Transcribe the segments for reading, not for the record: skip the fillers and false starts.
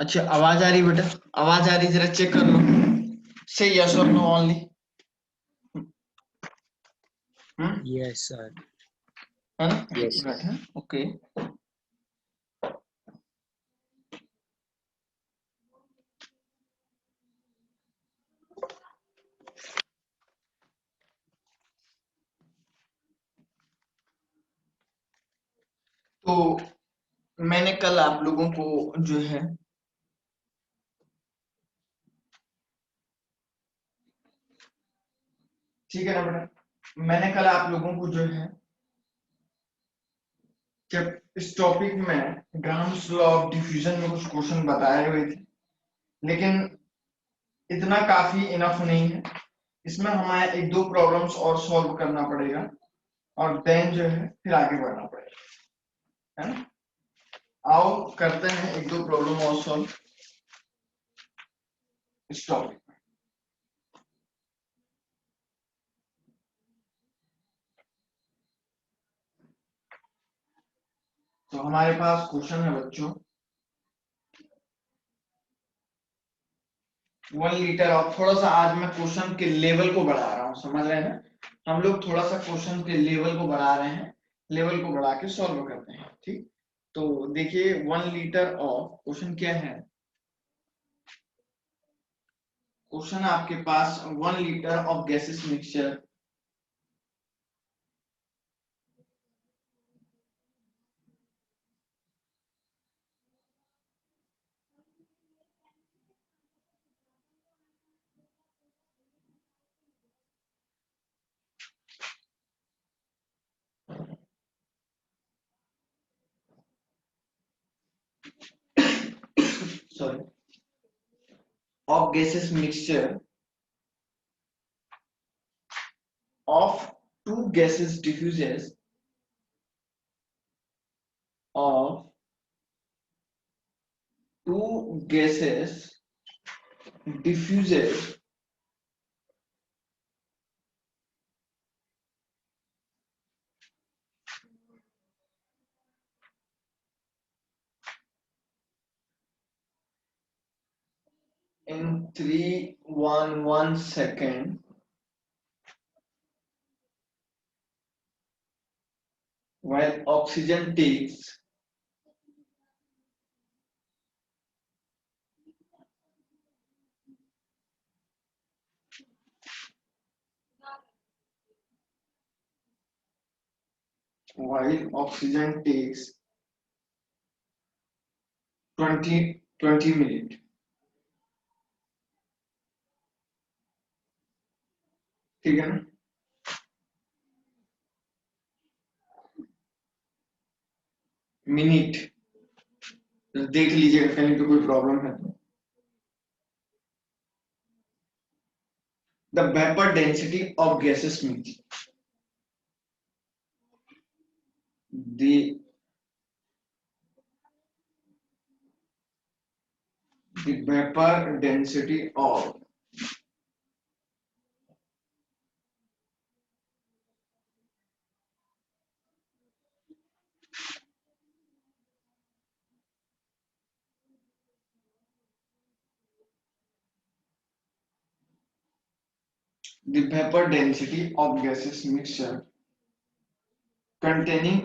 अच्छा, आवाज आ रही बेटा? आवाज आ रही, जरा चेक कर लो। से यस और नो ओनली। Yes, sir. है ना? Yes. बैठा ओके। तो मैंने कल आप लोगों को जो है ठीक है ना बेटा, मैंने कल आप लोगों को जो है जब इस टॉपिक में ग्राम्स लॉ ऑफ डिफ्यूजन में कुछ क्वेश्चन बताए हुए थे, लेकिन इतना काफी इनफ नहीं है। इसमें हमें एक दो प्रॉब्लम्स और सॉल्व करना पड़ेगा और देन जो है फिर आगे बढ़ना पड़ेगा, है ना? आओ करते हैं एक दो प्रॉब्लम और सॉल्व इस टॉपिक। तो हमारे पास क्वेश्चन है बच्चों, 1 लीटर ऑफ, थोड़ा सा आज मैं क्वेश्चन के लेवल को बढ़ा रहा हूँ, समझ रहे हैं ना? हम लोग थोड़ा सा क्वेश्चन के लेवल को बढ़ा रहे हैं, लेवल को बढ़ा के सॉल्व करते हैं, ठीक? तो देखिए 1 लीटर ऑफ, क्वेश्चन क्या है? क्वेश्चन आपके पास 1 litre of gases mixture sorry, of gases mixture of two gases diffuses of two gases diffuses in 311 second while oxygen takes 20 minutes, ठीक है ना? मिनट देख लीजिएगा कहीं तो कोई प्रॉब्लम है तो। The vapour density of gases means the vapor density of the vapor density of gases mixture containing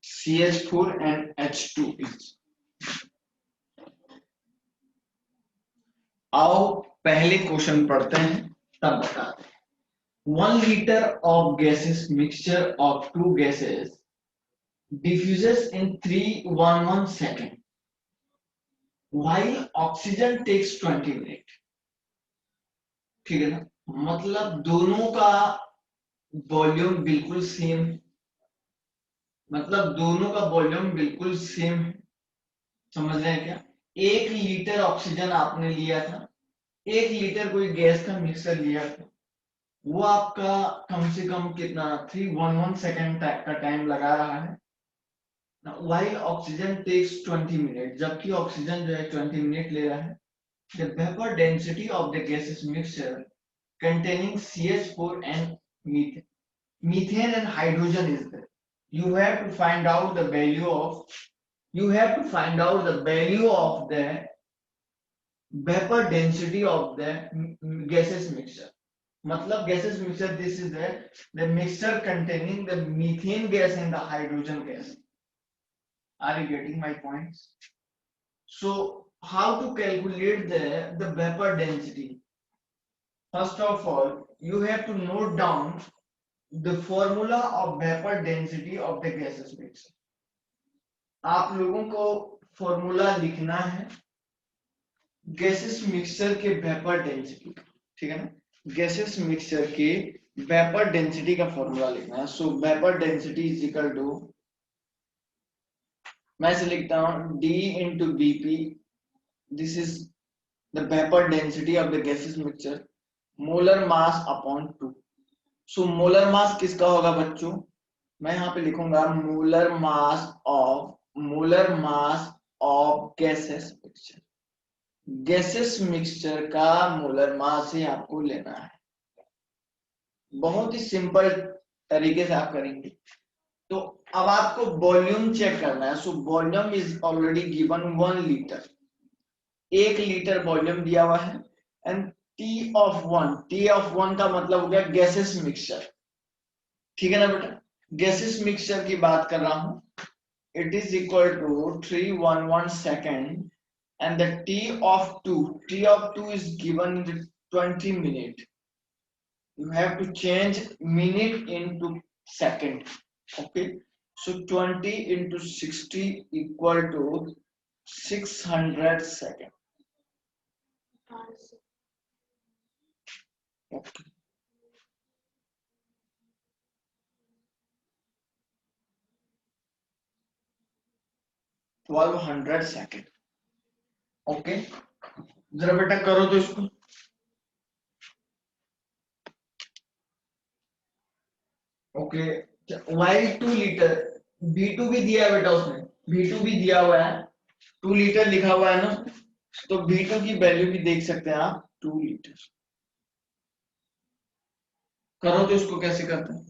CH4 and H2 is। आओ पहले क्वेश्चन पढ़ते हैं तब बताते हैं। 1 litre of gases mixture of two gases diffuses in 311 second while oxygen takes 20 minutes, ठीक है ना? मतलब दोनों का वॉल्यूम बिल्कुल सेम, मतलब दोनों का वॉल्यूम बिल्कुल सेम है, समझ रहे हैं क्या? 1 लीटर ऑक्सीजन आपने लिया था, 1 लीटर कोई गैस का मिक्सर लिया था, वो आपका कम से कम कितना 311 सेकेंड का टाइम लगा रहा है। व्हाइल ऑक्सीजन टेक्स 20 मिनट, जबकि ऑक्सीजन जो है 20 मिनट ले रहा है। the vapor density of the gaseous mixture containing CH4 and methane. Methane and hydrogen is there. You have to find out the value of the vapor density of the gaseous mixture. मतलब gaseous mixture, this is the mixture containing the methane gas and the hydrogen gas. Are you getting my points? So how to calculate the vapor density? First of all, you have to note down the formula of vapor density of the gaseous mixture. आप लोगों को formula लिखना है gases mixture के vapour density, ठीक है ना, gases mixture के वेपर डेंसिटी का फॉर्मूला लिखना है. So vapour density is equal to, मैं इसे लिखता हूं D into Bp. This is the vapour density of the gases mixture, molar mass upon 2. So molar mass किसका होगा बच्चों, मैं यहाँ पे लिखूंगा molar mass of gases mixture. Gases mixture का मोलर मास ही आपको लेना है. बहुत ही सिंपल तरीके से आप करेंगे. तो अब आपको वॉल्यूम चेक करना है. So volume is already given 1 litre. 1 litre volume दिया हुआ है. एंड T ऑफ 1 का मतलब हो गया गैसेस मिक्सचर, ठीक है ना बेटा. गैसेस मिक्सचर की बात कर रहा हूं. It is equal to 311 second. And the T of 2 is given in the 20 minute. You have to change minute into second. Okay, so 20 into 60 equal to 600 second. Okay. $1200 second. Okay, जरा बेटा करो तो इसको. ओके, वाई 2 लीटर, B2 भी दिया है बेटा, उसमें B2 भी दिया हुआ है, 2 लीटर लिखा हुआ है ना. तो B2 की वैल्यू भी देख सकते हैं आप, 2 लीटर. करो तो इसको कैसे करते हैं.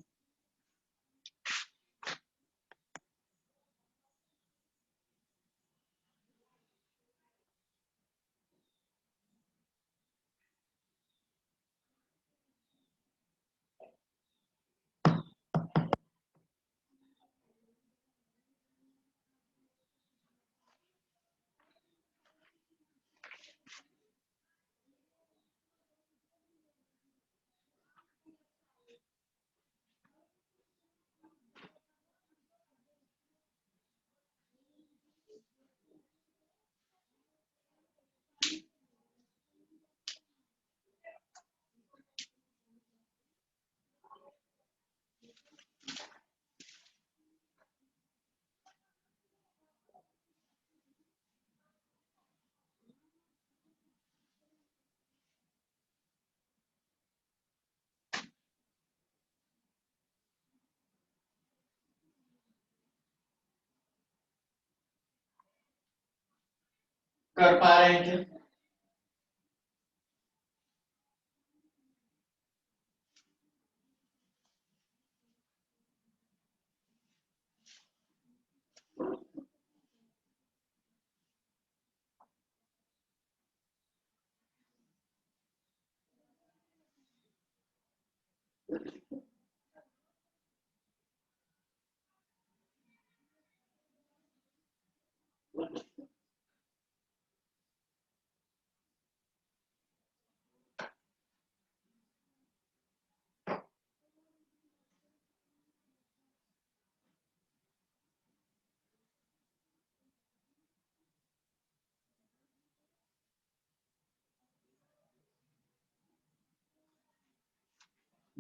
कर पा रहे हैं क्या.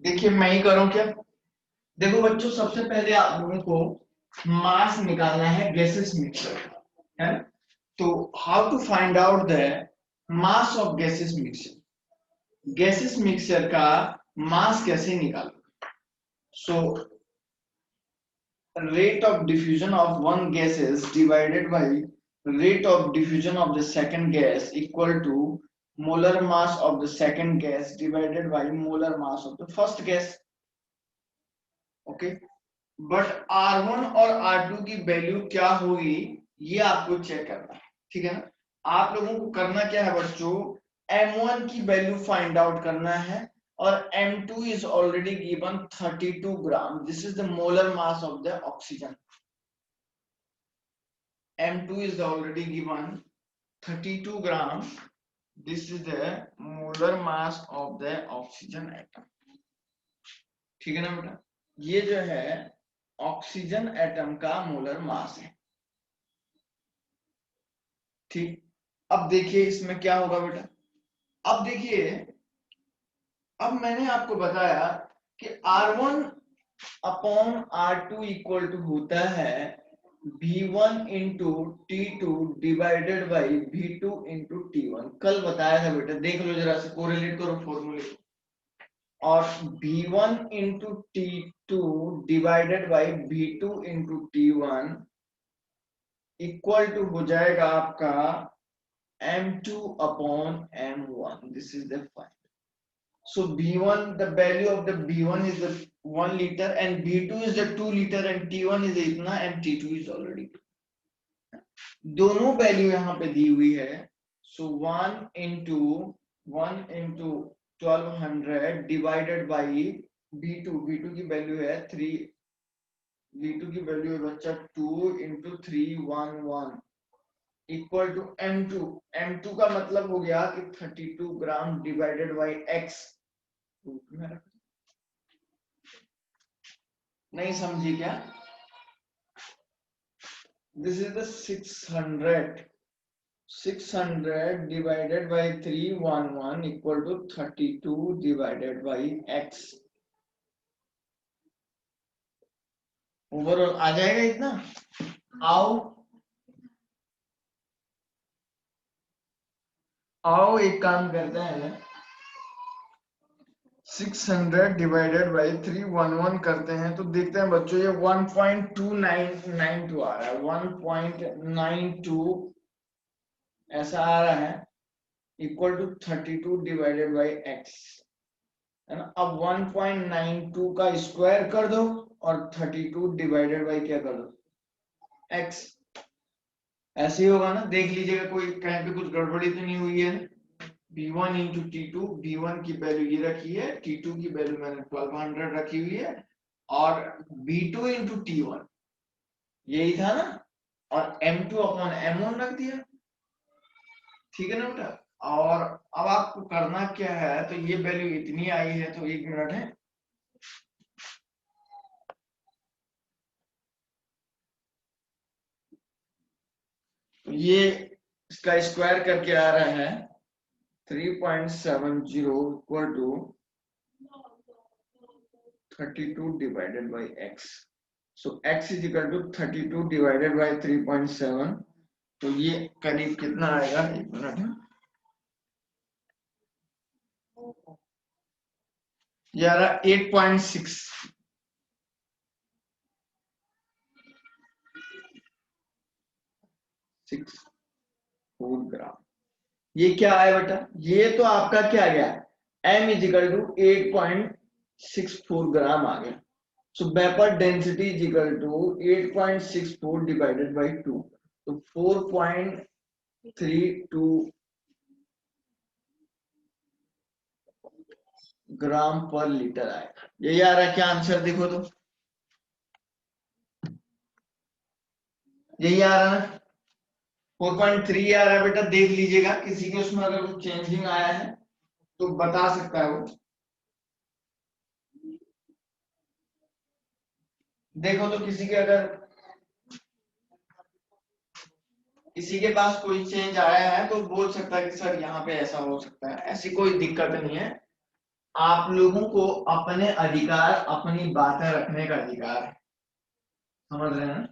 देखिए मैं ही करूं क्या. देखो बच्चों, सबसे पहले आप लोगों को मास निकालना है गैसेस मिक्सचर, है. तो how to find out the mass of gases mixture. Gases mixture का मास कैसे निकालो. So rate of diffusion of one gases divided by rate of diffusion of the second gas equal to molar mass of the second gas divided by molar mass of the first gas. Okay, but R1 और R2 की value क्या होगी ये आपको check करना है, ठीक है ना। आप लोगों को करना क्या है बच्चों, M1 की वैल्यू फाइंड आउट करना है और M2 is already given 32 gram, this is the molar mass of the oxygen. M2 is already given 32 gram, this is the molar mass of the oxygen atom, ठीक है ना बेटा। ये जो है ऑक्सीजन एटम का मोलर मास है, ठीक। अब देखिए इसमें क्या होगा बेटा, अब देखिए, अब मैंने आपको बताया कि R1 upon R2 equal to होता है V1 into T2 divided by V2 into T1। कल बताया था बेटा, देख लो जरा से, कोरिलेट करो फॉर्मूले को। और V1 into T2 divided by V2 into T1 equal to हो जाएगा आपका M2 upon M1, this is the find. So B1, the value of the B1 is the 1 liter and B2 is the 2 liter and T1 is इतना and T2 is already 2। दोनों value यहाँ पे दी हुई है। So 1 into 1200 divided by B2 की value है 3, B2 की value है बच्चा 2 into 311 इक्वल टू M2 का मतलब हो गया कि 32 ग्राम डिवाइडेड बाई X। नहीं समझी क्या, this is the 600 divided by 311 equal to 32 divided by X। Overall आ जाएगा इतना। आओ एक काम करते हैं, 600 डिवाइडेड बाई 311 करते हैं तो देखते हैं बच्चों ये 1.292 आ रहा है, 1.92 ऐसा आ रहा है equal to 32 divided by x, है ना। अब 1.92 का स्क्वायर कर दो और 32 डिवाइडेड बाई क्या कर दो x, ऐसे ही होगा ना। देख लीजिएगा कोई कहीं पे कुछ गड़बड़ी तो नहीं हुई है। B1 इंटू T2, B1 की वैल्यू ये रखी है, T2 की वैल्यू मैंने 1200 रखी हुई है और B2 इंटू T1 यही था ना, और M2 अपॉन M1 रख दिया, ठीक है ना बेटा। और अब आपको करना क्या है, तो ये वैल्यू इतनी आई है तो 1 मिनट है, तो ये इसका स्क्वायर करके आ रहा है 3.70 equal to 32 divided by x, so x is equal to 32 divided by 3.7, तो ये करीब कितना आएगा, एक मिनट है, ये आ रहा 8.6 ग्राम। ये क्या आया बेटा, ये तो आपका क्या गया, m इज इक्वल टू 8.64 ग्राम आ गया। So vapor density is equal to 8.64 divided by 2, तो 4.32 ग्राम पर लीटर आएगा। यही आ रहा है क्या आंसर, देखो तो यही आ रहा है, 4.3 आ रहा है बेटा। देख लीजिएगा किसी के उसमें अगर कुछ चेंजिंग आया है तो बता सकता है वो, देखो तो किसी के अगर किसी के पास कोई चेंज आया है तो बोल सकता है कि सर यहाँ पे ऐसा हो सकता है, ऐसी कोई दिक्कत नहीं है। आप लोगों को अपने अधिकार, अपनी बातें रखने का अधिकार है, समझ रहे हैं।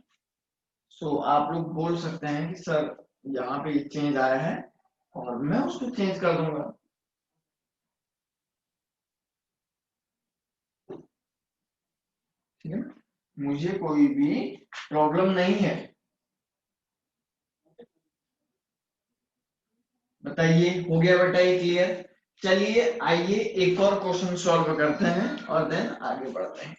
सो आप लोग बोल सकते हैं कि सर यहाँ पे ये चेंज आया है और मैं उसको चेंज कर दूंगा, ठीक है ना, मुझे कोई भी प्रॉब्लम नहीं है। बताइए, हो गया बेटा ये क्लियर? चलिए आइए एक और क्वेश्चन सॉल्व करते हैं और देन आगे बढ़ते हैं।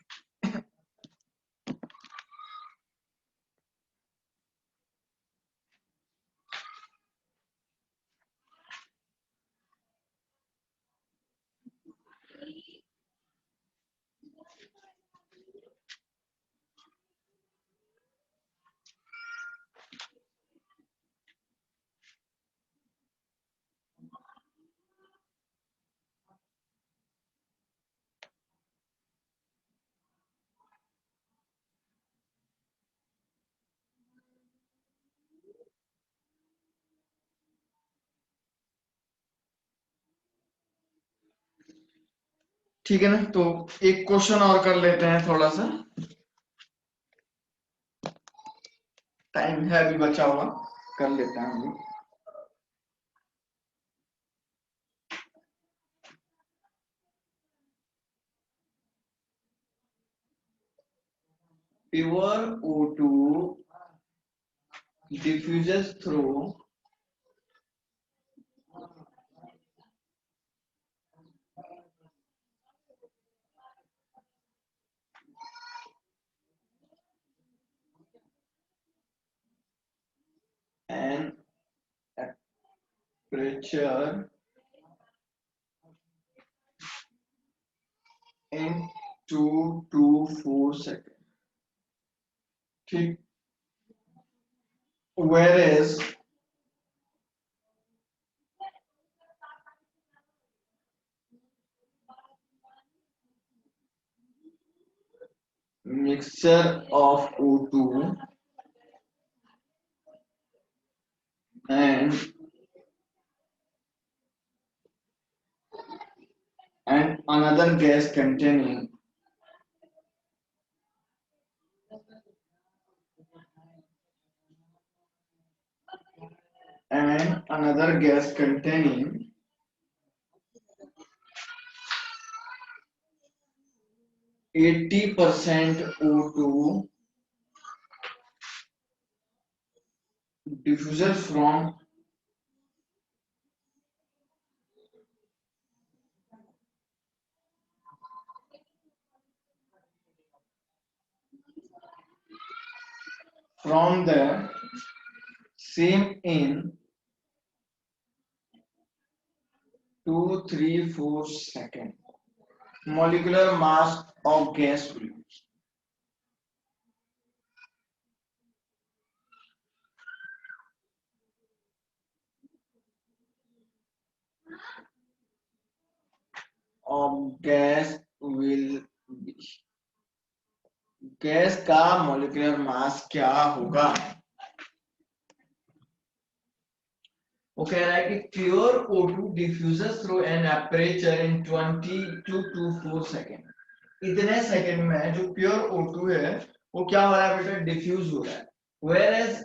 ठीक है ना, तो एक क्वेश्चन और कर लेते हैं, थोड़ा सा टाइम है अभी बचा हुआ, कर लेते हैं हम। Pure O2 diffuses through an aperture in 2 to 4 seconds. ठीक, whereas mixture of O2 and another gas containing and another gas containing 80% O2 diffuses from the same in 2, 3, 4 seconds. Molecular mass of gas produced. Of gas will be. Gas का molecular mass क्या होगा? वो कह रहा है कि pure O2 diffuses through an aperture in 22 to 4 second. इतने second में जो प्योर O2 है वो क्या हो रहा है बेटा? डिफ्यूज हो रहा है। Whereas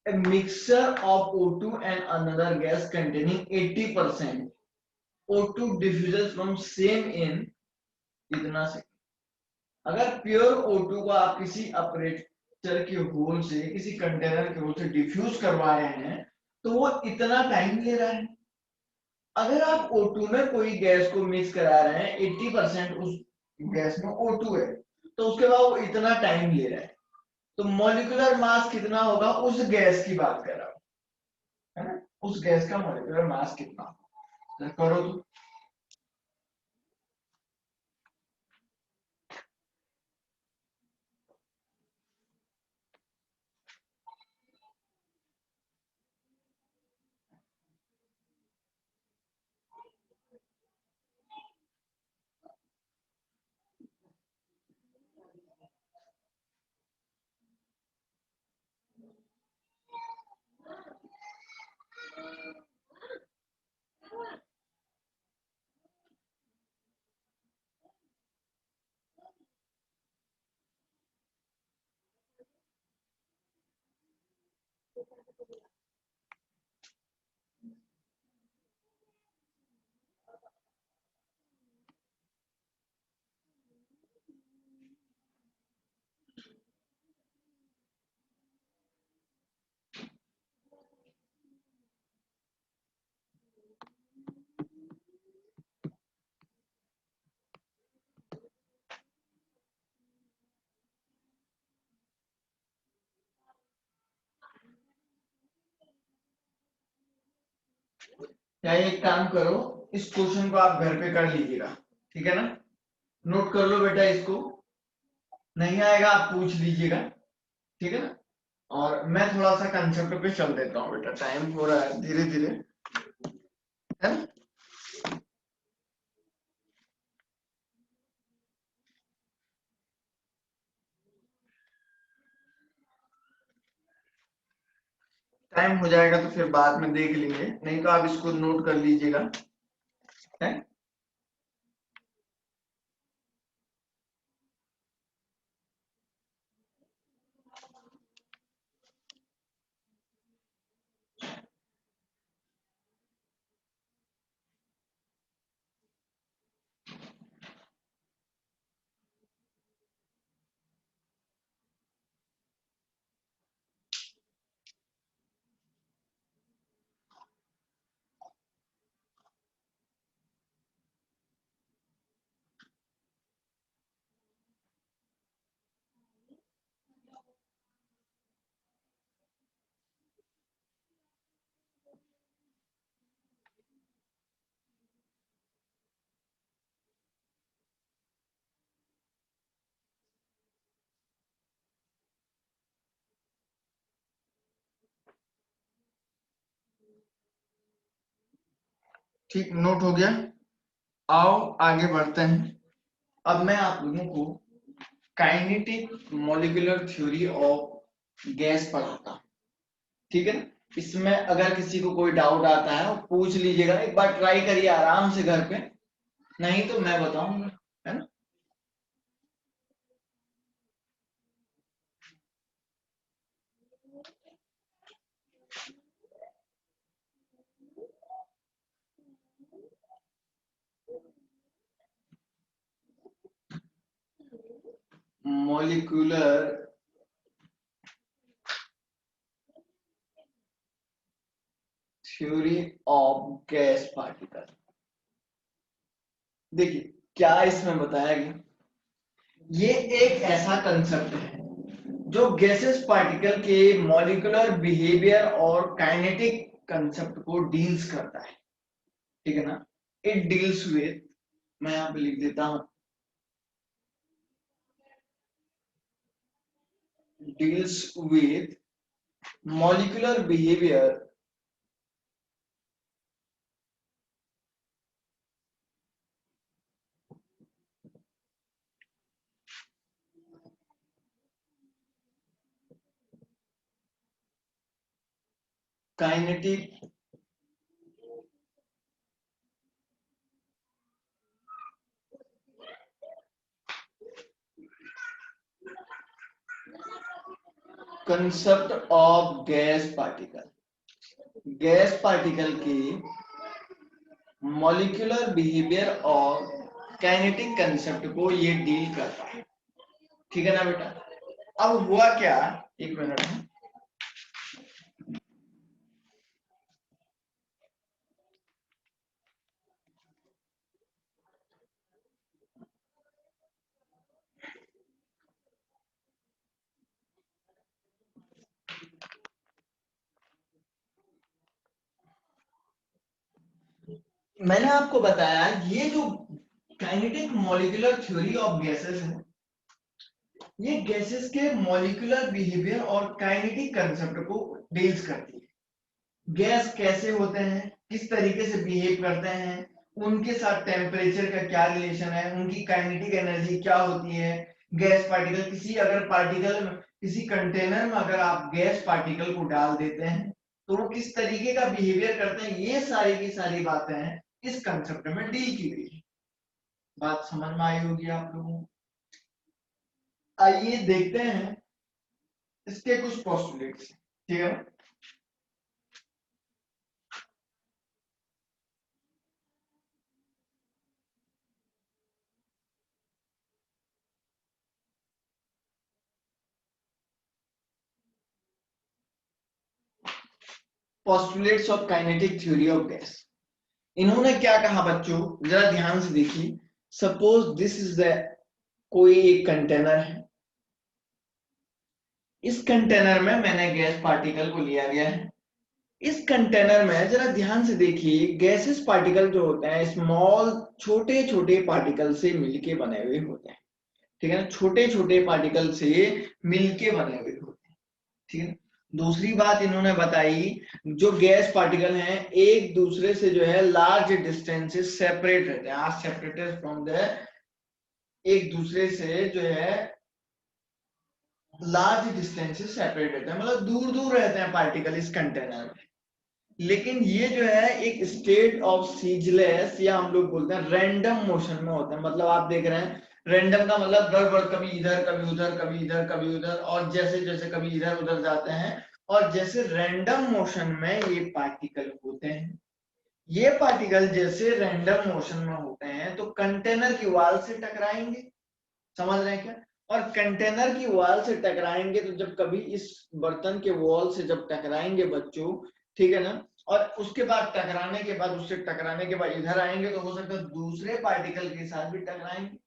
a mixture of O2 and another gas containing 80% O2 diffuses from same in इतना सेकंड। अगर प्योर O2 को आप किसी अपरेचर के होल से, किसी कंटेनर के होल से डिफ्यूज करवा रहे हैं तो वो इतना टाइम ले रहा है। अगर आप O2 में कोई गैस को मिक्स करा रहे हैं, 80% उस गैस में O2 है, तो उसके बाद वो इतना टाइम ले रहा है, तो मॉलिक्यूलर मास कितना होगा? उस गैस की बात कर रहा हूं, है ना? उस गैस का मॉलिक्यूलर मास कितना होगा? करो तो। या एक काम करो, इस क्वेश्चन को आप घर पे कर लीजिएगा, ठीक है ना, नोट कर लो बेटा इसको, नहीं आएगा आप पूछ लीजिएगा, ठीक है ना। और मैं थोड़ा सा कंसेप्ट पे चल देता हूँ बेटा, टाइम हो रहा है धीरे धीरे, है ना। टाइम हो जाएगा तो फिर बाद में देख लेंगे, नहीं तो आप इसको नोट कर लीजिएगा, है। ठीक, नोट हो गया। आओ आगे बढ़ते हैं। अब मैं आप लोगों को kinetic molecular theory of gas पढ़ाता हूं, ठीक है ना। इसमें अगर किसी को कोई डाउट आता है वो पूछ लीजिएगा, एक बार ट्राई करिए आराम से घर पे, नहीं तो मैं बताऊंगा, है ना। Molecular theory of gas particle, देखिए क्या इसमें बताया गया, ये एक ऐसा कंसेप्ट है जो गैसेस पार्टिकल के मॉलिक्यूलर बिहेवियर और काइनेटिक कंसेप्ट को डील्स करता है, ठीक है ना। इट डील्स विद, मैं यहां पे लिख देता हूं, deals with molecular behaviour kinetic concept of gas particle, gas particle की मॉलिक्यूलर बिहेवियर और काइनेटिक कंसेप्ट को ये डील करता है, ठीक है ना बेटा। अब हुआ क्या, एक मिनट में, मैंने आपको बताया ये जो kinetic molecular theory of gases है, ये गैसेस के मॉलिक्यूलर बिहेवियर और काइनेटिक कंसेप्ट को डील्स करती है। गैस कैसे होते हैं, किस तरीके से बिहेव करते हैं, उनके साथ टेम्परेचर का क्या रिलेशन है, उनकी काइनेटिक एनर्जी क्या होती है। गैस पार्टिकल, किसी अगर पार्टिकल में, किसी कंटेनर में अगर आप गैस पार्टिकल को डाल देते हैं तो वो किस तरीके का बिहेवियर करते हैं, ये सारी की सारी बातें इस कंसेप्ट में डील की गई है। बात समझ में आई होगी आप लोगों को। आइए देखते हैं इसके कुछ पोस्टुलेट्स, ठीक है। Postulates of kinetic theory of gas, इन्होंने क्या कहा बच्चों, जरा ध्यान से देखिए। सपोज दिस इज द, कोई एक कंटेनर है, इस कंटेनर में मैंने गैस पार्टिकल को लिया गया है, इस कंटेनर में जरा ध्यान से देखिए, गैसेस पार्टिकल जो होते हैं स्मॉल छोटे छोटे पार्टिकल से मिलके बने हुए होते हैं, ठीक है ना, छोटे छोटे पार्टिकल से मिलके बने हुए होते हैं, ठीक है। दूसरी बात इन्होंने बताई, जो गैस पार्टिकल हैं एक दूसरे से जो है लार्ज डिस्टेंसेस सेपरेट रहते हैं, आर सेपरेटेड फ्रॉम द, एक दूसरे से जो है लार्ज डिस्टेंसेस सेपरेट रहते हैं, मतलब दूर दूर रहते हैं पार्टिकल इस कंटेनर में। लेकिन ये जो है एक स्टेट ऑफ सीजलेस, या हम लोग बोलते हैं रैंडम मोशन में होते हैं। मतलब आप देख रहे हैं रैंडम का मतलब गड़बड़, कभी इधर कभी उधर कभी इधर कभी उधर, और जैसे जैसे कभी इधर उधर जाते हैं, और जैसे रैंडम मोशन में ये पार्टिकल होते हैं। ये पार्टिकल जैसे रैंडम मोशन में होते हैं तो कंटेनर की वॉल से टकराएंगे, समझ रहे हैं क्या। और कंटेनर की वॉल से टकराएंगे तो जब कभी इस बर्तन के वॉल से जब टकराएंगे बच्चों, ठीक है ना, और उसके बाद टकराने के बाद, उससे टकराने के बाद इधर आएंगे तो हो सकता है दूसरे पार्टिकल के साथ भी टकराएंगे।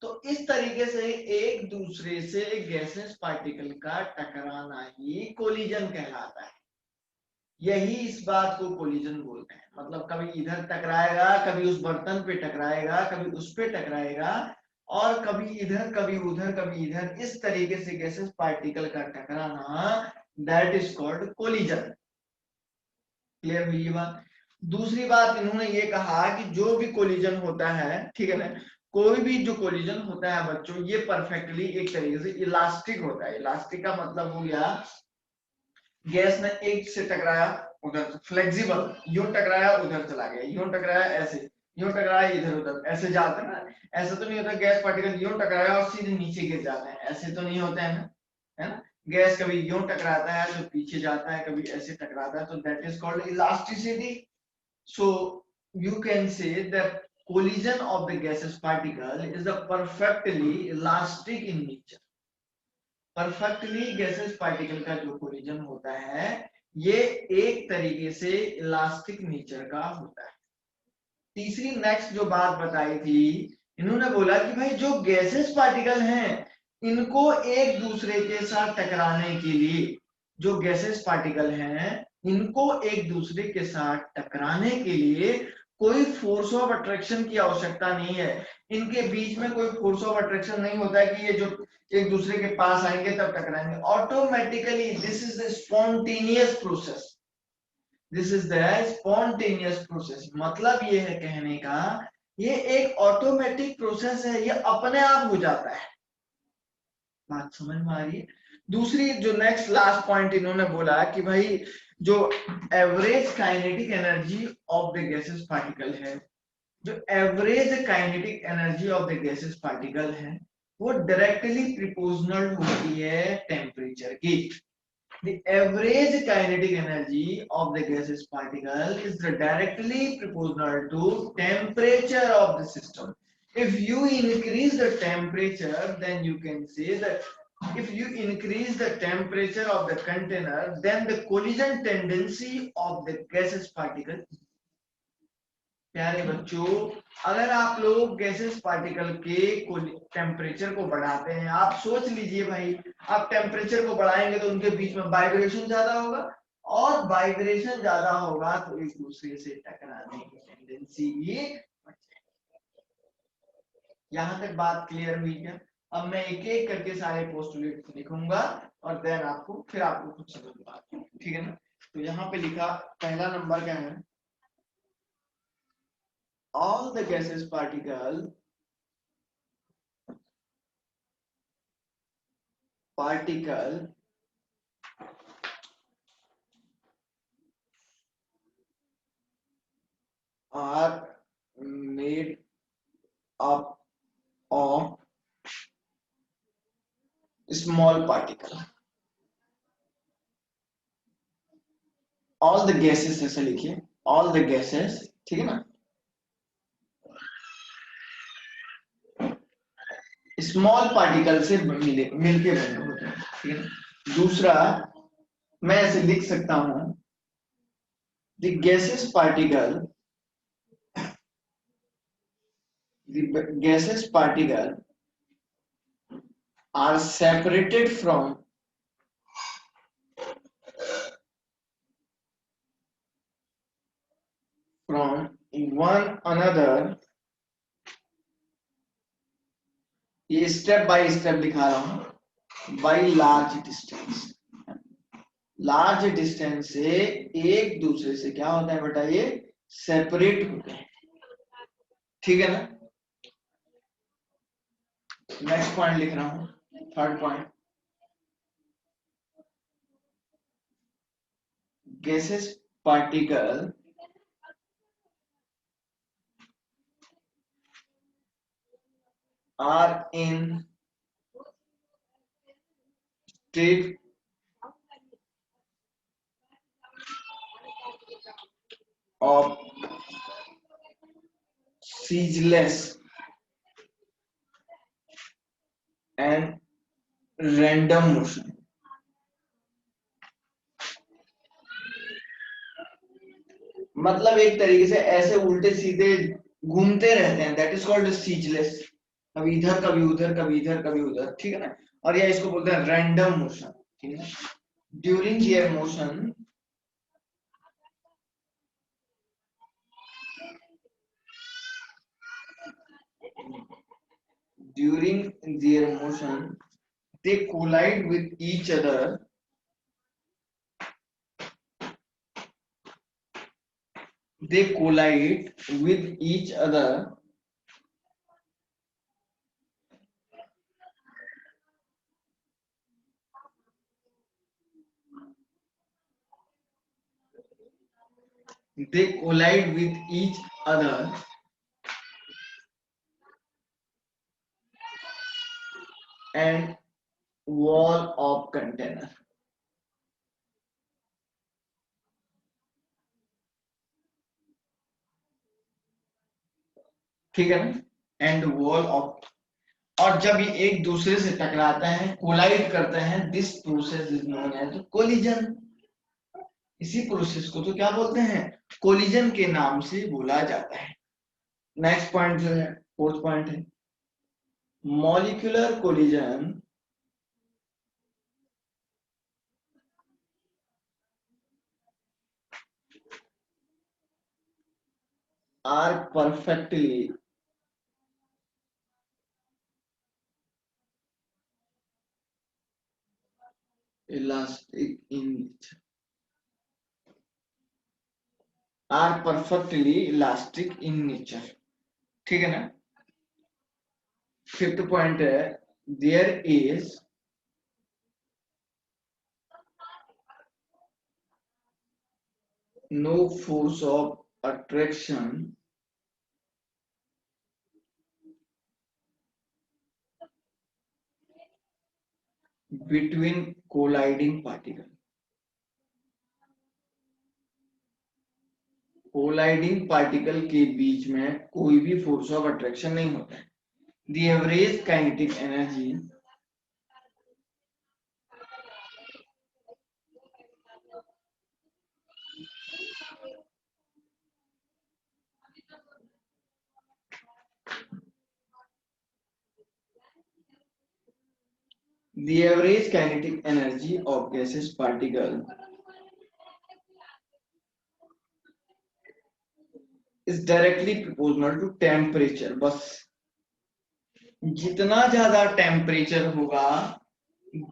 तो इस तरीके से एक दूसरे से गैसेस पार्टिकल का टकराना ही कोलिजन कहलाता है। यही इस बात को कोलिजन बोलते हैं। मतलब कभी इधर टकराएगा, कभी उस बर्तन पे टकराएगा, कभी उस पे टकराएगा, और कभी इधर कभी उधर कभी इधर, इस तरीके से गैसेस पार्टिकल का टकराना, that is called collision. Clear हुई ये बात। दूसरी बात इन्होंने ये कहा कि जो भी कोलिजन होता है, ठीक है ना, कोई भी जो कोलिजन होता है बच्चों, ये परफेक्टली एक तरीके से इलास्टिक होता है। इलास्टिक का मतलब हो गया, गैस ने एक से टकराया उधर, फ्लेक्सिबल, यूं टकराया उधर चला गया, यूं टकराया ऐसे, यूं टकराया इधर उधर, ऐसे जाते हैं ना। ऐसा तो नहीं होता गैस पार्टिकल यूं टकराया और सीधे नीचे गिर जाते हैं, ऐसे तो नहीं होते हैं ना, है ना। गैस कभी यूं टकराता है तो पीछे जाता है, कभी ऐसे टकराता है, तो that is called elasticity. So you can say that collision of the gaseous particle is the perfectly elastic in nature. Perfectly gases particle का जो कोलिजन होता है ये एक तरीके से इलास्टिक नेचर का होता है। तीसरी नेक्स्ट जो बात बताई थी, इन्होंने बोला कि भाई जो गैसेस पार्टिकल हैं इनको एक दूसरे के साथ टकराने के लिए, जो गैसेस पार्टिकल हैं इनको एक दूसरे के साथ टकराने के लिए कोई फोर्स ऑफ अट्रैक्शन की आवश्यकता नहीं है। इनके बीच में कोई फोर्स ऑफ अट्रैक्शन नहीं होता है कि ये जो एक दूसरे के पास आएंगे तब टकराएंगे। Automatically this is the spontaneous process, this is the spontaneous process. मतलब ये है कहने का, ये एक ऑटोमेटिक प्रोसेस है, ये अपने आप हो जाता है। बात समझ में आ रही है। दूसरी जो नेक्स्ट लास्ट पॉइंट इन्होंने बोला कि भाई जो average kinetic energy of the gases particle है, जो average kinetic energy of the gases particle है वो डायरेक्टली प्रोपोर्शनल होती है टेम्परेचर की। The average kinetic energy of the gaseous particle is directly proportional to temperature of the system. If you increase the temperature, then you can say that if you increase the temperature of the container, then the collision tendency of the gaseous particle। प्यारे बच्चों, अगर आप लोग gases particle के temperature को बढ़ाते हैं, आप सोच लीजिए भाई, आप टेम्परेचर को बढ़ाएंगे तो उनके बीच में वाइब्रेशन ज्यादा होगा, और वाइब्रेशन ज्यादा होगा तो एक दूसरे से टकराने की टेंडेंसी भी बढ़ जाएगी। यहां तक बात क्लियर हुई क्या। अब मैं एक एक करके सारे पोस्टुलेट लिखूंगा और देन आपको फिर आपको कुछ समझ में आ जाएगा, ठीक है ना। तो यहाँ पे लिखा पहला नंबर क्या है, all the gases particle are made up of small particle। all the gases ऐसे लिखिए, all the gases, ठीक है ना, स्मॉल पार्टिकल से मिलके बने होते हैं, ठीक है ना। दूसरा मैं ऐसे लिख सकता हूं, the gaseous particle are separated from from one another, ये स्टेप बाय स्टेप दिखा रहा हूं, by large distance, large distance से एक दूसरे से क्या होता है बेटा, ये सेपरेट होते हैं, ठीक है ना। नेक्स्ट पॉइंट लिख रहा हूं, third point, gaseous particle are in state of ceaseless and random motion. मतलब एक तरीके से ऐसे उल्टे सीधे घूमते रहते हैं, दैट इज कॉल्ड सीजलेस, कभी इधर कभी उधर कभी इधर कभी उधर, ठीक है ना। और या इसको बोलते हैं रैंडम मोशन, ठीक है। During their motion during their motion they collide with each other, they collide with each other they collide with each other and wall of container, ठीक है ना, एंड वॉल ऑफ, और जब ये एक दूसरे से टकराते हैं, कोलाइड करते हैं, this process is known as collision, इसी प्रोसेस को तो क्या बोलते हैं, कोलिजन के नाम से बोला जाता है। नेक्स्ट पॉइंट जो है, फोर्थ पॉइंट है, molecular collision are perfectly elastic in nature, are perfectly elastic in nature, ठीक है ना। फिफ्थ पॉइंट है, there is no force of attraction between colliding particle, colliding particle के बीच में कोई भी फोर्स ऑफ अट्रैक्शन नहीं होता है। The average kinetic energy the average kinetic energy of gaseous particle is directly proportional to temperature, बस जितना ज्यादा टेम्परेचर होगा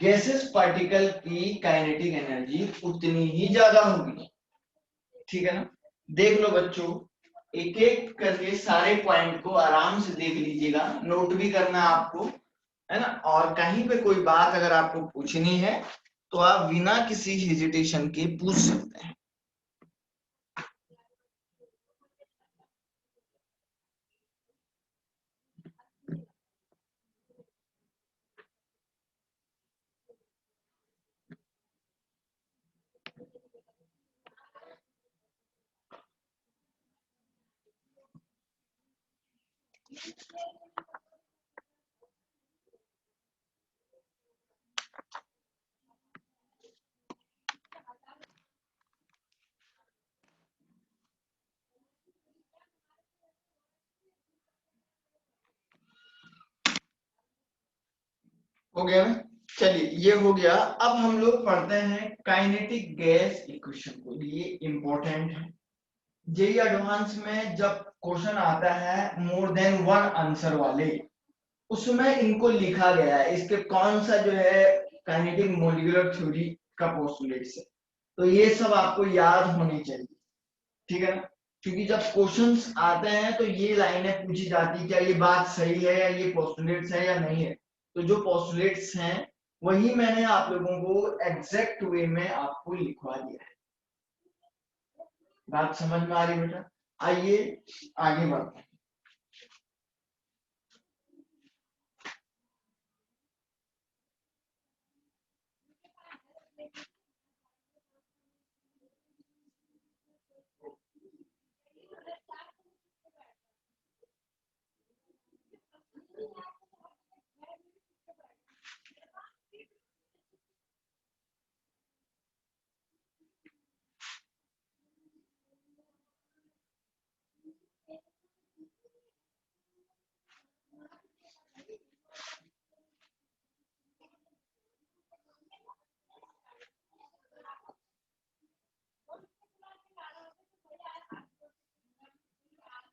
गैसेस पार्टिकल की काइनेटिक एनर्जी उतनी ही ज्यादा होगी, ठीक है ना। देख लो बच्चों, एक एक करके सारे पॉइंट को आराम से देख लीजिएगा, नोट भी करना है आपको, है ना। और कहीं पे कोई बात अगर आपको पूछनी है तो आप बिना किसी हेजिटेशन के पूछ सकते हैं। हो गया ना, चलिए ये हो गया। अब हम लोग पढ़ते हैं काइनेटिक गैस इक्वेशन को, ये इंपॉर्टेंट है, जेई एडवांस में जब क्वेश्चन आता है मोर देन वन आंसर वाले, उसमें इनको लिखा गया है इसके कौन सा जो है काइनेटिक मॉलिक्यूलर थ्योरी का पोस्टुलेट्स है, तो ये सब आपको याद होनी चाहिए, ठीक है ना। क्योंकि जब क्वेश्चंस आते हैं तो ये लाइनें पूछी जाती है क्या ये बात सही है या ये पोस्टुलेट्स है या नहीं है, तो जो पोस्टुलेट्स हैं वही मैंने आप लोगों को एग्जैक्ट वे में आपको लिखवा दिया है। बात समझ में आ रही बेटा? आइए आगे बढ़ते हैं।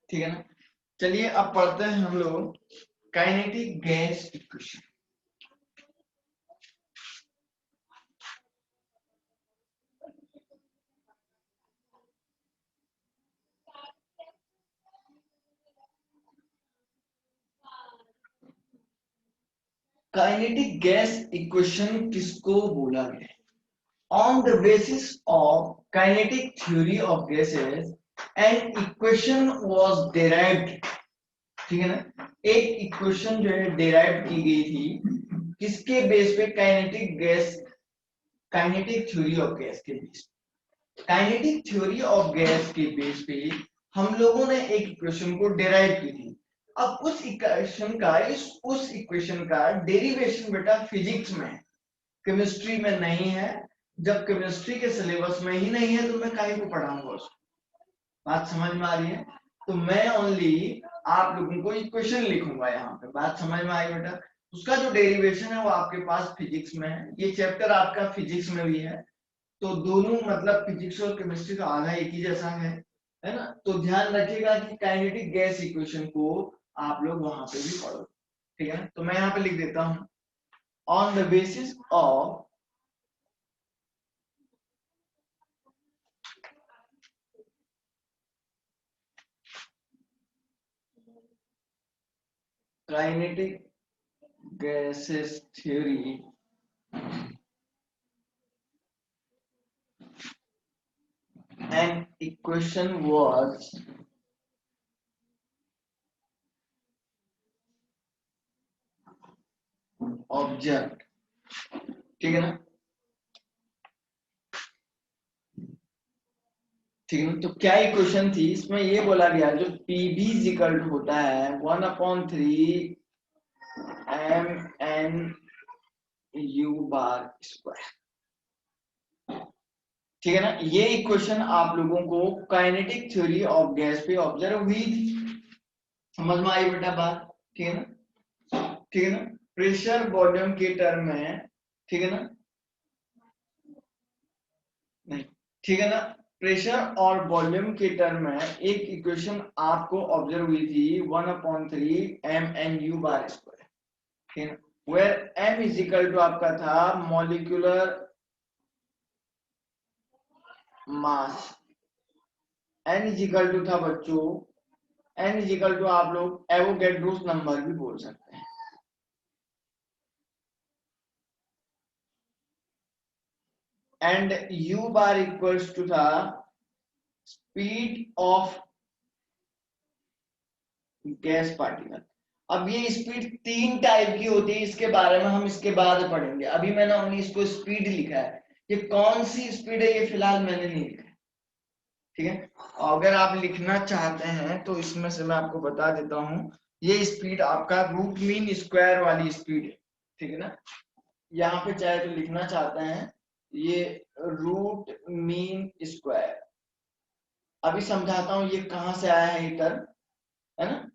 ठीक है ना, चलिए अब पढ़ते हैं हम लोग kinetic gas equation. Kinetic gas equation किसको बोला गया है? On the basis of kinetic theory of gases, an equation was derived, ठीक है ना, एक इक्वेशन जो है डेराइव की गई थी किसके बेस पे? Kinetic gas, kinetic theory of gas के बेस पे। काइनेटिक थ्योरी ऑफ गैस के बेस पे हम लोगों ने एक इक्वेशन को डेराइव की थी। अब उस इक्वेशन का उस इक्वेशन का डेरिवेशन बेटा फिजिक्स में है, केमिस्ट्री में नहीं है। जब केमिस्ट्री के सिलेबस में ही नहीं है तो मैं काहे को पढ़ाऊंगा उसको? बात समझ में आ रही है? तो मैं ओनली आप लोगों को इक्वेशन लिखूंगा यहाँ पे। बात समझ में आई बेटा? उसका जो डेरिवेशन है वो आपके पास फिजिक्स में है, ये चैप्टर आपका फिजिक्स में भी है, तो दोनों मतलब फिजिक्स और केमिस्ट्री का आधा एक ही जैसा है ना। तो ध्यान रखिएगा कि काइनेटिक गैस इक्वेशन को आप लोग वहां पे भी पढ़ो, ठीक है ना। तो मैं यहाँ पे लिख देता हूँ, on the basis of kinetic gases theory, an equation was observed, ठीक है ना, ठीक है ना। तो क्या इक्वेशन थी इसमें? ये बोला गया जो पीवी इक्वल टू होता है 1/3 mn/u², ठीक है ना। ये इक्वेशन आप लोगों को काइनेटिक थ्योरी ऑफ गैस पे ऑब्जर्व हुई थी। समझ में आई बेटा बात? ठीक है ना, ठीक है ना। प्रेशर वॉल्यूम के टर्म में, ठीक है ना, नहीं, ठीक है ना, प्रेशर और वॉल्यूम के टर्म में एक इक्वेशन आपको ऑब्जर्व हुई थी 1/3 mn/u², ठीक है, where m is equal to आपका था molecular mass, n is equal to था बच्चों, n इज इक्वल टू आप लोग एवोगैड्रोस नंबर भी बोल सकते हैं, एंड u² इक्वल्स टू था स्पीड ऑफ गैस पार्टिकल। अब ये स्पीड तीन टाइप की होती है, इसके बारे में हम इसके बाद पढ़ेंगे, अभी मैंने ओनली इसको स्पीड लिखा है। ये कौन सी स्पीड है ये फिलहाल मैंने नहीं लिखा है, ठीक है। अगर आप लिखना चाहते हैं तो इसमें से मैं आपको बता देता हूं, ये स्पीड आपका रूट मीन स्क्वायर वाली स्पीड है, ठीक है ना। यहाँ पे चाहे तो लिखना चाहते हैं ये रूट मीन स्क्वायर। अभी समझाता हूँ ये कहां से आया है ये टर्म, है ना,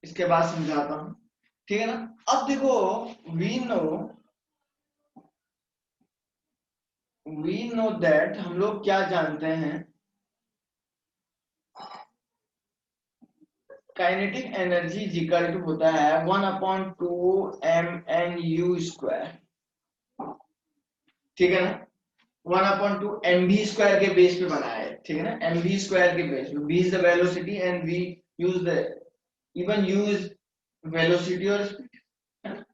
इसके बाद समझाता हूँ, ठीक है ना। अब देखो, वी नो दैट, हम लोग क्या जानते हैं kinetic energy is equal to होता है 1/2 mnu²। ठीक है ना, 1/2 mv² के बेस पे बना है, ठीक है ना, mv² के बेस पे, v is the velocity and we use the even use velocity और स्पीड, है ना।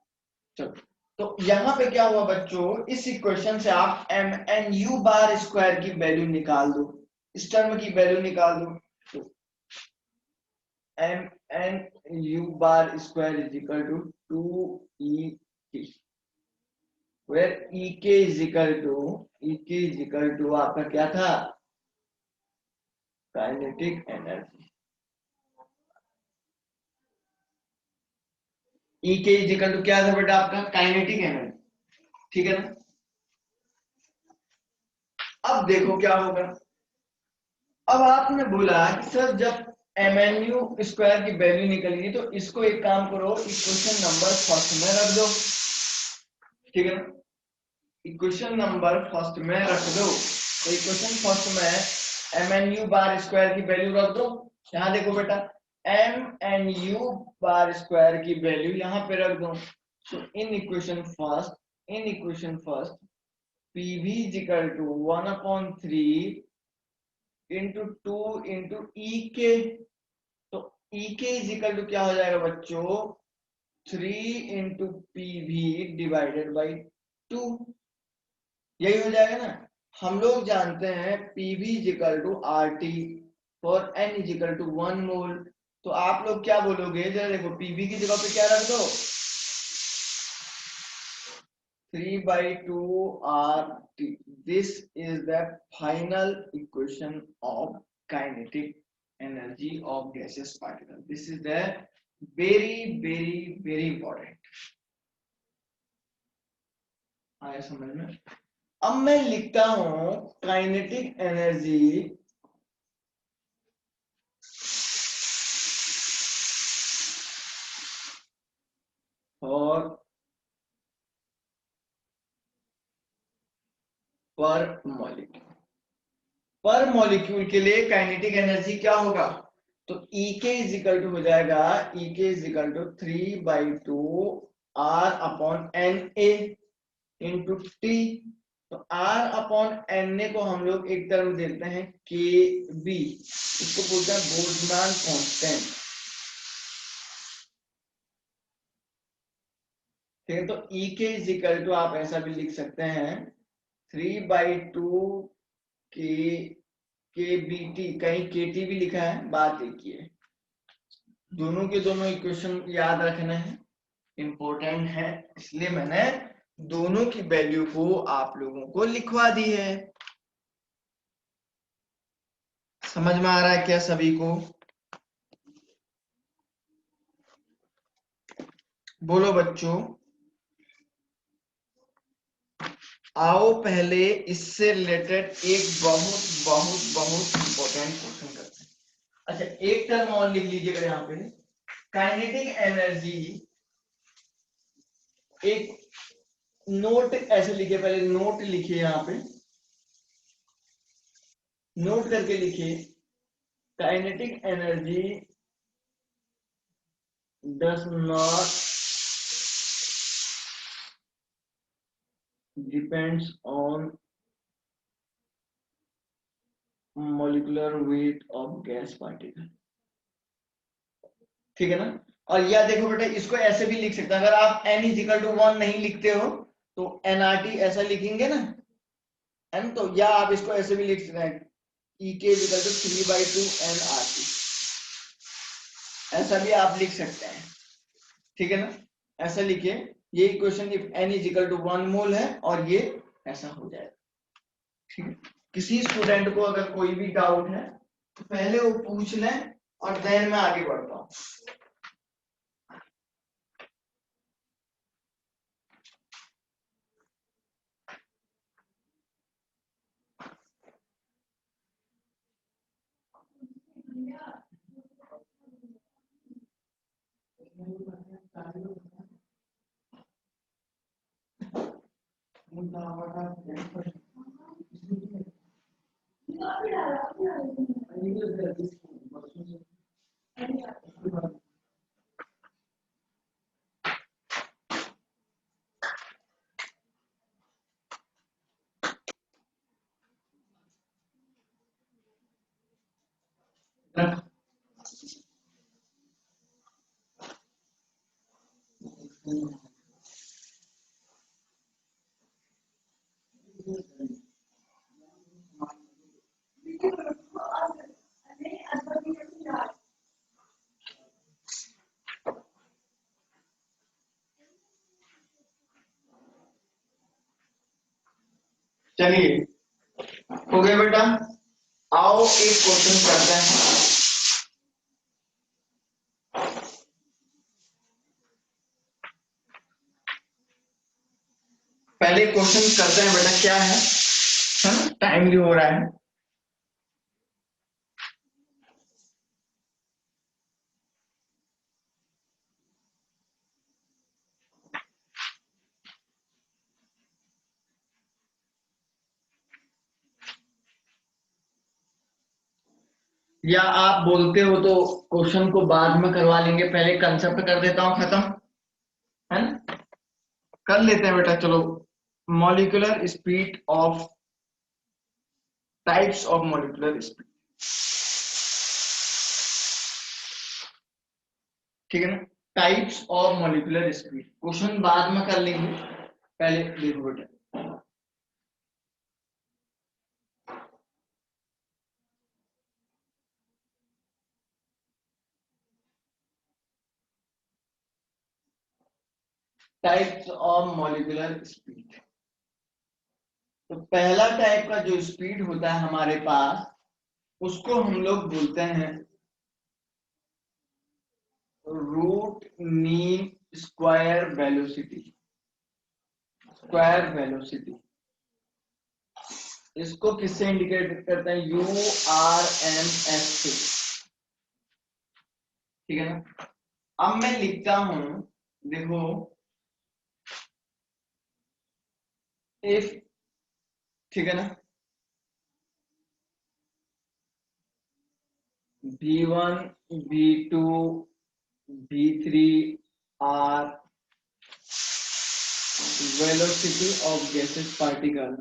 चलो, तो यहाँ पे क्या हुआ बच्चों, इस इक्वेशन से आप mnu² की वैल्यू निकाल दो, इस टर्म की वैल्यू निकाल दो, तो mnu² is equal to 2et, where ek is equal to आपका क्या था, kinetic energy. E K is equal to क्या था बेटा आपका, काइनेटिक एनर्जी, ठीक है ना। अब देखो क्या होगा, अब आपने बोला कि सर जब mnu² की वैल्यू निकलेगी तो इसको एक काम करो, इक्वेशन नंबर फर्स्ट में रख दो, ठीक है ना, इक्वेशन नंबर फर्स्ट में रख दो। तो इक्वेशन फर्स्ट में mnu² की वैल्यू रख दो, यहां देखो बेटा mnu² की वैल्यू यहां पे रख दो। So in equation first, PV is equal to 1/3 into 2 into EK। तो EK is equal to क्या हो जाएगा बच्चों, 3 into PV divided by 2, यही हो जाएगा ना। हम लोग जानते हैं PV is equal to RT for N is equal to 1 मोल। तो आप लोग क्या बोलोगे, जरा देखो, PV की जगह पे क्या रख दो, 3/2 RT। This is the final equation of kinetic energy of gaseous particle. This is the very important। आया समझ में। अब मैं लिखता हूं काइनेटिक एनर्जी और पर मॉलिक्यूल के लिए काइनेटिक एनर्जी क्या होगा, तो E K is equal to हो जाएगा, E K is equal to 3/2 R/NA into T। तो R/NA को हम लोग एक तरफ देते हैं KB, इसको बोलते हैं बोल्ट्जमान कांस्टेंट, ठीक है। तो E K is equal to आप ऐसा भी लिख सकते हैं 3/2 KBT, कहीं KT भी लिखा है, बात एक ही है। दोनों के दोनों इक्वेशन याद रखना है, इंपॉर्टेंट है, इसलिए मैंने दोनों की वैल्यू को आप लोगों को लिखवा दी है। समझ में आ रहा है क्या सभी को, बोलो बच्चों। आओ पहले इससे रिलेटेड एक बहुत बहुत बहुत इंपॉर्टेंट क्वेश्चन करते हैं। अच्छा, एक टर्म और लिख लीजिएगा यहाँ पे, काइनेटिक एनर्जी, एक नोट ऐसे लिखे, पहले नोट लिखिए, यहाँ पे नोट करके लिखिए, kinetic energy does not depends on molecular weight of gas particle, ठीक है ना। और या देखो बेटा, इसको ऐसे भी लिख सकते हैं, अगर आप n इज इक्वल टू 1 नहीं लिखते हो तो nRT ऐसा लिखेंगे ना, n, तो या आप इसको ऐसे भी लिख सकते हैं E K is equal to 3/2 nRT, ऐसा भी आप लिख सकते हैं, ठीक है ना। ऐसा लिखिए, ये equation if n is equal to 1 mole है, और ये ऐसा हो जाएगा, ठीक है। किसी स्टूडेंट को अगर कोई भी डाउट है तो पहले वो पूछ लें, और देन मैं आगे बढ़ता हूँ। चलिए हो गया बेटा। आओ एक क्वेश्चन करते हैं। पहले क्वेश्चन करते हैं बेटा, क्या है ना, टाइम भी हो रहा है। या आप बोलते हो तो क्वेश्चन को बाद में करवा लेंगे, पहले कंसेप्ट कर देता हूं खत्म, है ना। कर लेते हैं बेटा, चलो। Molecular speed of, types of molecular speed, ठीक है ना। Types of molecular speed question बाद में कर लेंगे, पहले देखो बेटा। टाइप्स ऑफ मॉलिक्यूलर स्पीड, तो पहला टाइप का जो स्पीड होता है हमारे पास, उसको हम लोग बोलते हैं root mean square velocity. Square velocity, इसको किससे इंडिकेट करते हैं? URMS से, ठीक है ना। अब मैं लिखता हूं, देखो, इफ, ठीक है ना, V1 V2 V3 are velocity of gaseous particle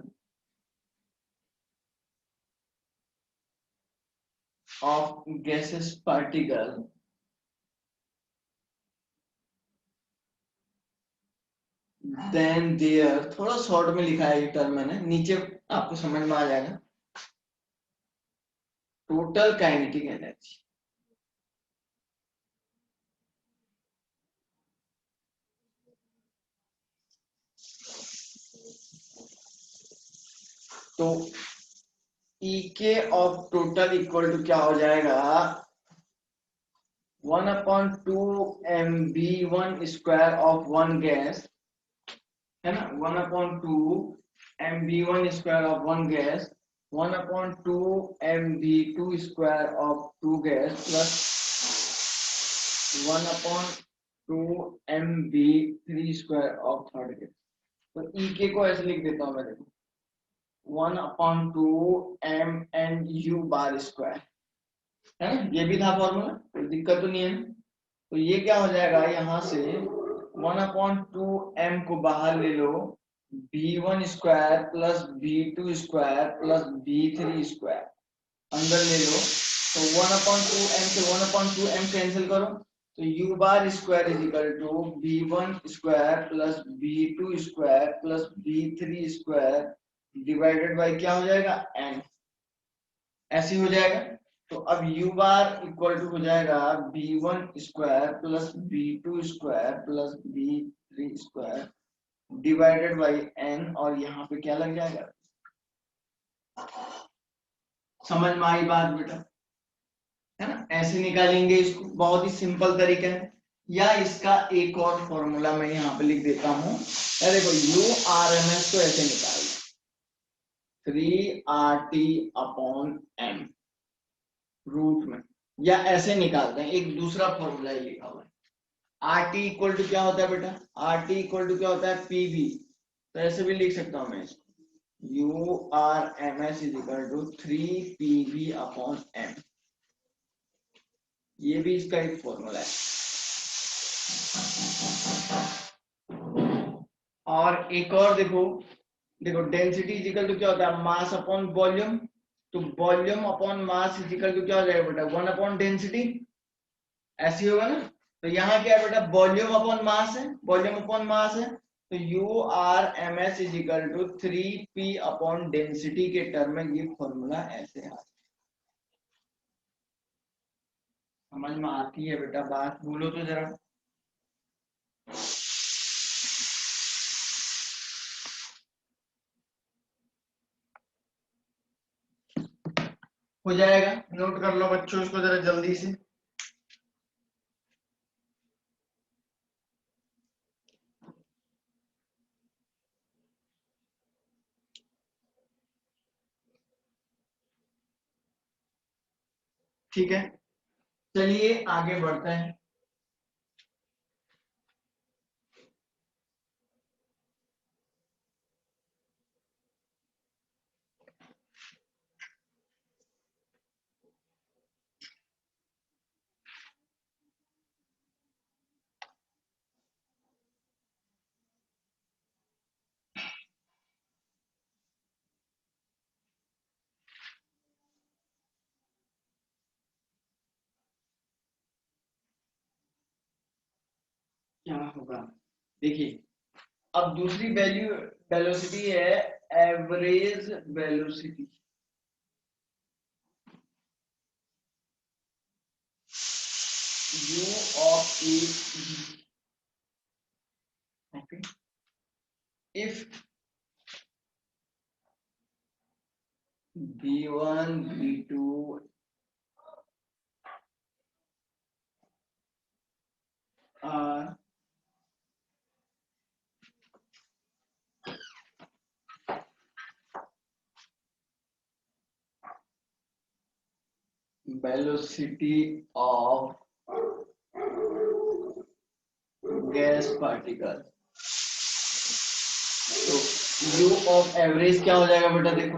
then there, थोड़ा शॉर्ट में लिखा है ये टर्म मैंने, नीचे आपको समझ में आ जाएगा। टोटल काइनेटिक एनर्जी, तो EK of total equal to क्या हो जाएगा? 1/2 mv1 ऑफ वन गैस, है ना। 1/2 mv1 of one gas, 1/2 mv2 of two gas, plus 1/2 mv3 of third gas. तो EK को ऐसे लिख देता हूं मैं, देखो, 1/2 mnu², है ना। ये भी था फॉर्मूला, कोई दिक्कत तो नहीं है। तो ये क्या हो जाएगा, यहाँ से 1/2 m को बाहर ले लो, v1² plus v2² plus v3² अंदर ले लो। तो 1/2 m से 1/2 m कैंसिल करो, तो u² is equal to v1² plus v2² plus v3² divided by क्या हो जाएगा, n। ऐसे हो जाएगा। तो अब u बार इक्वल टू हो जाएगा v1² plus v2² plus v3² divided by n, और यहाँ पे क्या लग जाएगा? समझ में आई बात बेटा, है ना। ऐसे निकालेंगे इसको, बहुत ही सिंपल तरीका है। या इसका एक और फॉर्मूला मैं यहाँ पे लिख देता हूँ, देखो, URMS को ऐसे निकाल 3RT/m रूट में, या ऐसे निकालते हैं, एक दूसरा फॉर्मूला लिखा हुआ है। RT इक्वल टू क्या होता है बेटा? RT इक्वल टू क्या होता है? PV। तो ऐसे भी लिख सकता हूं मैं इसको, URMS is equal to 3PV/m। ये भी इसका एक फॉर्मूला है। और एक और देखो, डेंसिटी इजिकल टू क्या होता है, मास अपॉन वॉल्यूम। तो volume upon mass is equal to क्या हो जाएगा बेटा, 1 अपॉन डेंसिटी, ऐसे ही होगा ना। तो यहाँ क्या है बेटा, वॉल्यूम अपॉन मास है, वॉल्यूम अपॉन मास है, तो U R M S is equal to 3p upon density के टर्म में ये फॉर्मूला ऐसे है। समझ में आती है बेटा बात, बोलो तो जरा। हो जाएगा, नोट कर लो बच्चों इसको जरा जल्दी से। ठीक है, चलिए आगे बढ़ते हैं। क्या होगा, देखिए, अब दूसरी वैल्यू वेलोसिटी है, average velocity. u of a, okay, if b1 b2 are velocity of gas particle, तो u of एवरेज क्या हो जाएगा बेटा, देखो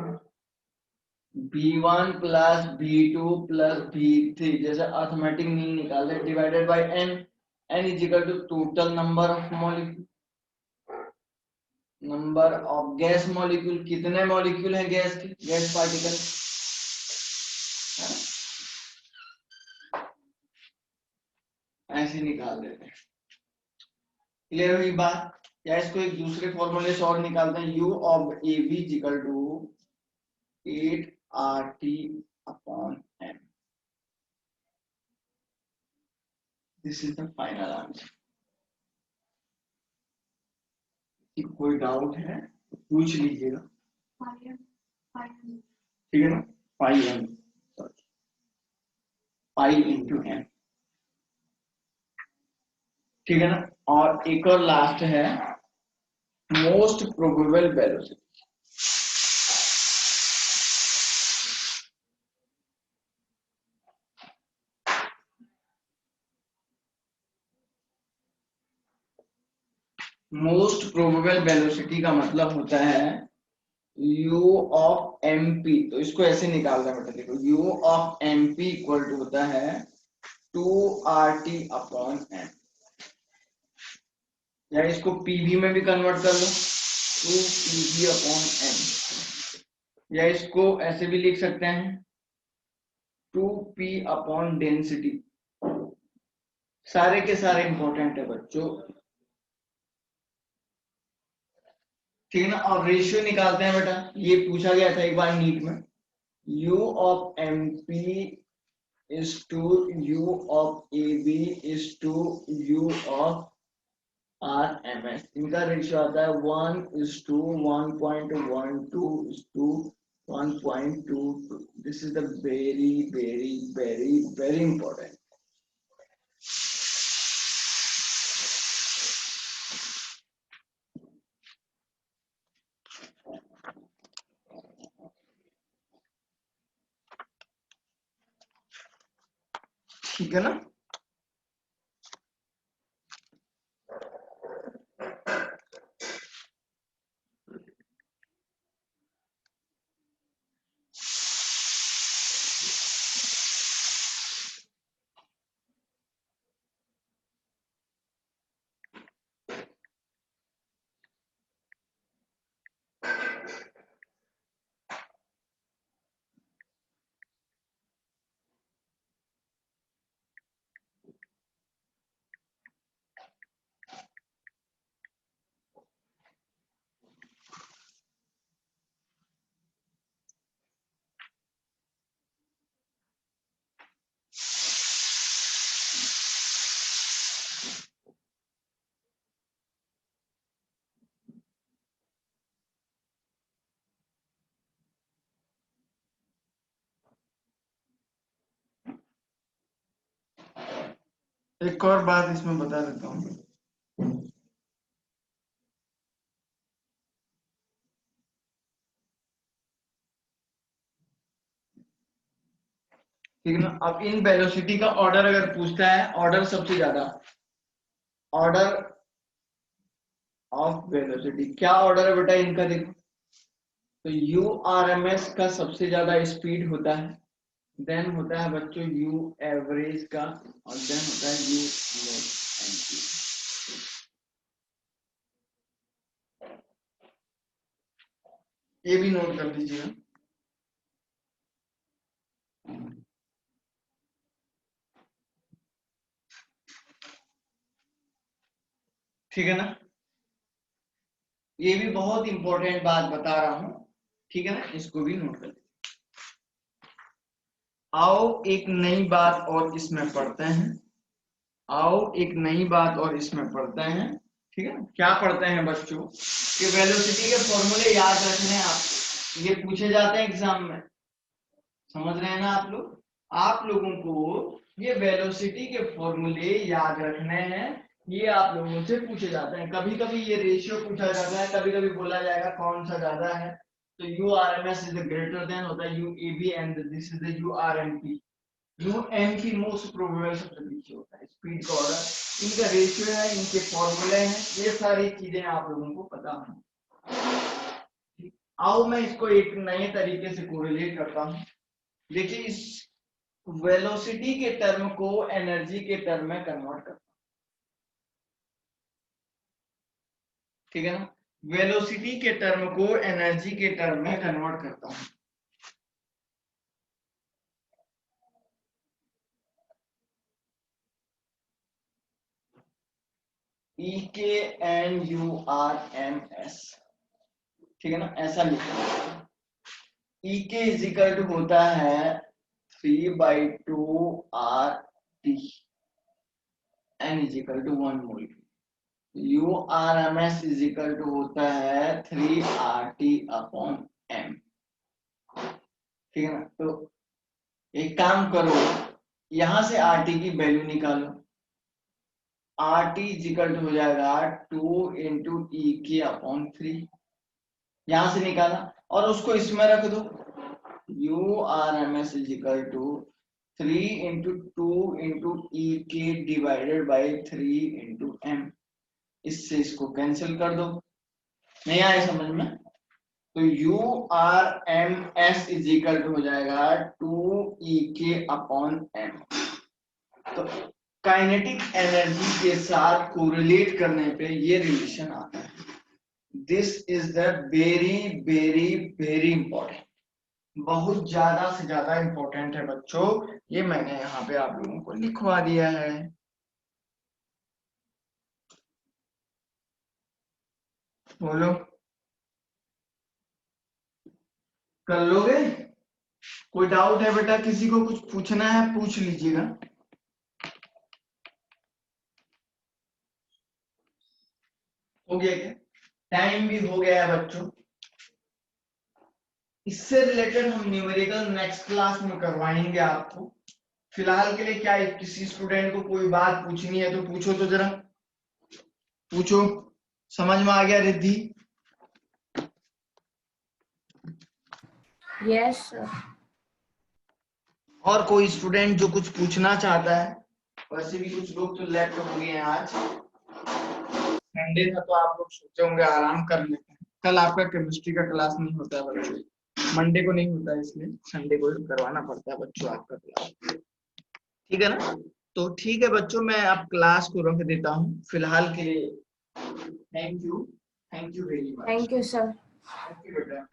v1 plus v2 plus v3, जैसे अर्थमेटिक मीन निकाले, divided by n, n is equal to total number of molecule, number of gas molecule, कितने molecule हैं गैस के, गैस पार्टिकल, ऐसे निकाल देते हैं। क्लियर हुई बात, या इसको एक दूसरे फॉर्मूले से और निकालते हैं, u of A B equal to 8RT upon m, this is the final answer. कोई डाउट है तो पूछ लीजिएगा, ठीक है ना, pi m, sorry pi into m, ठीक है ना। और एक और लास्ट है, most probable velocity. Most probable velocity का मतलब होता है u ऑफ mp, तो इसको ऐसे निकालना बेटा, देखो u of mp equal to होता है 2RT अपॉन m, या इसको पीवी में भी कन्वर्ट कर लो, 2pv अपॉन m, या इसको ऐसे भी लिख सकते हैं 2p अपॉन डेंसिटी। सारे के सारे इंपॉर्टेंट है बच्चों, ठीक है ना। और रेशियो निकालते हैं बेटा, ये पूछा गया था एक बार नीट में, u of mp is to u of ab is to u of RMS, इनका रेशियो आता है 1:1.12 is to 1.22। This is the very very very very important. ठीक है ना। एक और बात इसमें बता देता हूँ, ठीक है ना। अब इन वेलोसिटी का ऑर्डर अगर पूछता है, ऑर्डर सबसे ज्यादा, ऑर्डर ऑफ वेलोसिटी, क्या ऑर्डर है बेटा इनका, देखो तो यू आर एम एस का सबसे ज्यादा स्पीड होता है, देन होता है बच्चों यू एवरेज का, और देन होता है यू एम। ये भी नोट कर लीजिएगा। ठीक है ना, ये भी बहुत इंपॉर्टेंट बात बता रहा हूं, ठीक है ना, इसको भी नोट कर लीजिए। आओ एक नई बात और इसमें पढ़ते हैं, आओ एक नई बात और इसमें पढ़ते हैं, ठीक है ना। क्या पढ़ते हैं बच्चों, कि वेलोसिटी के फॉर्मूले याद रखने हैं आप, ये पूछे जाते हैं एग्जाम में, समझ रहे हैं ना आप लोगों को ये वेलोसिटी के फॉर्मूले याद रखने हैं, ये आप लोगों से पूछे जाते हैं। कभी कभी ये रेशियो पूछा जाता है, कभी कभी बोला जाएगा कौन सा ज्यादा है, तो U R M S is greater than होता है U A B and this is the U R M P. U M P most probable सबसे पीछे होता है, स्पीड का ऑर्डर, इनका रेशियो है, इनके फॉर्मूले हैं, ये सारी चीजें आप लोगों को पता होंगी। आओ मैं इसको एक नए तरीके से कोरिलेट करता हूँ। देखिए इस वेलोसिटी के टर्म को एनर्जी के टर्म में कन्वर्ट करता हूं, ठीक है ना, वेलोसिटी के टर्म को एनर्जी के टर्म में कन्वर्ट करता हूं। E K N U R M S, ठीक है ना, ऐसा लिखा है। ई के इज इक्वल टू होता है 3/2 R T, N is equal to 1 mole. U R M S is equal to होता है 3 आर टी अपॉन एम, ठीक है ना। तो एक काम करो, यहां से आर टी की वैल्यू निकालो, R T is equal to हो जाएगा 2 इंटू ई के अपॉन 3, यहां से निकाला और उसको इसमें रख दो, U R M S is equal to 3 into 2 into E K divided by 3 into M, इससे इसको कैंसिल कर दो। नहीं आए समझ में, तो U R M S is equal to हो जाएगा 2 ई के अपॉन एम। तो काइनेटिक एनर्जी के साथ कोरिलेट करने पे ये रिलेशन आता है। This is the very very very important, बहुत ज्यादा से ज्यादा इंपॉर्टेंट है बच्चों, ये मैंने यहाँ पे आप लोगों को लिखवा दिया है। बोलो कर लोगे, कोई डाउट है बेटा, किसी को कुछ पूछना है पूछ लीजिएगा। हो गया क्या, टाइम भी हो गया है बच्चों, इससे रिलेटेड हम न्यूमेरिकल नेक्स्ट क्लास में करवाएंगे आपको। फिलहाल के लिए क्या है, किसी स्टूडेंट को कोई बात पूछनी है तो पूछो, तो जरा पूछो, समझ में आ गया रिद्धि? Yes sir. और कोई स्टूडेंट जो कुछ पूछना चाहता है? वैसे भी कुछ लोग तो लेफ्ट हो गए हैं, आज संडे था तो आप लोग सोचे होंगे आराम कर लेते हैं। कल आपका केमिस्ट्री का क्लास नहीं होता है बच्चों, मंडे को नहीं होता है, इसलिए संडे को करवाना पड़ता है बच्चों आपका क्लास, ठीक है ना। तो ठीक है बच्चों, मैं अब क्लास को रख देता हूँ फिलहाल के लिए। Thank you very much. Thank you sir. Thank you बेटा।